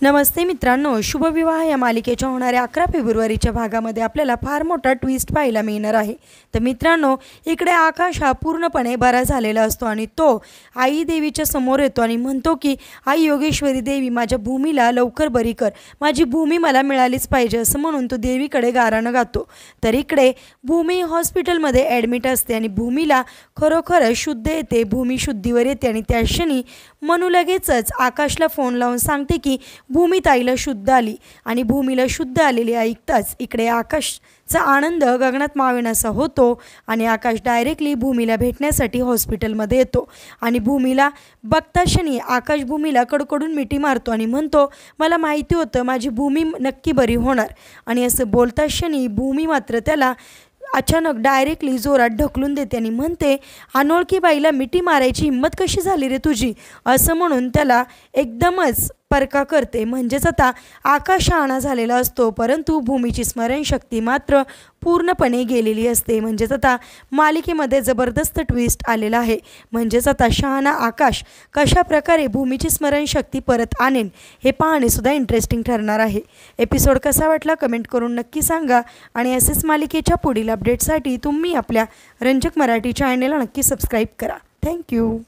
नमस्ते मित्रांनो, शुभविवाह या मालिकेच्या होणाऱ्या 11 फेब्रुवारीच्या भागामध्ये आपल्याला फार मोठा ट्विस्ट पाहायला मिळणार आहे। तर मित्रांनो, इकडे आकाश हा पूर्णपणे बरा झालेला असतो आणि तो आई देवीच्या समोर येतो आणि म्हणतो की आई योगेश्वरी देवी, माझ्या भूमीला लवकर बरी कर, माझी भूमी मला मिळालीच पाहिजे असं म्हणून तो देवीकडे गाराणं गातो। तर इकडे भूमी हॉस्पिटलमध्ये ॲडमिट असते आणि भूमीला खरोखर शुद्ध येते, भूमी शुद्धीवर येते आणि त्या क्षणी मनू लगेचच आकाशला फोन लावून सांगते की भूमी ताईला शुद्ध आली आणि भूमीला शुद्ध आलेली ऐकताच इकडे आकाशचा आनंद गगनात मावेनासा होतो आणि आकाश डायरेक्टली भूमीला भेटण्यासाठी हॉस्पिटलमध्ये येतो आणि भूमीला बघता क्षणी आकाश भूमीला कडकडून मिठी मारतो आणि म्हणतो, मला माहिती होतं माझी भूमी नक्की बरी होणार। आणि असं बोलता क्षणी भूमी मात्र त्याला अचानक डायरेक्टली जोरात ढकलून देते आणि म्हणते, अनोळखी बाईला मिठी मारायची हिंमत कशी झाली रे तुझी, असं म्हणून त्याला एकदमच परका करते। म्हणजेच आता आकाश शहाणा झालेला असतो, परंतु भूमीची स्मरणशक्ती मात्र पूर्णपणे गेलेली असते। म्हणजेच आता मालिकेमध्ये जबरदस्त ट्विस्ट आलेला आहे। म्हणजेच आता शहाणा आकाश कशा प्रकारे भूमीची स्मरणशक्ती परत आणेल हे पाहणे सुद्धा इंटरेस्टिंग ठरणार आहे। एपिसोड कसा वाटला कमेंट करून नक्की सांगा आणि असेच मालिकेच्या पुढील अपडेटसाठी तुम्ही आपल्या रंजक मराठी चॅनलला नक्की सबस्क्राईब करा। थँक्यू।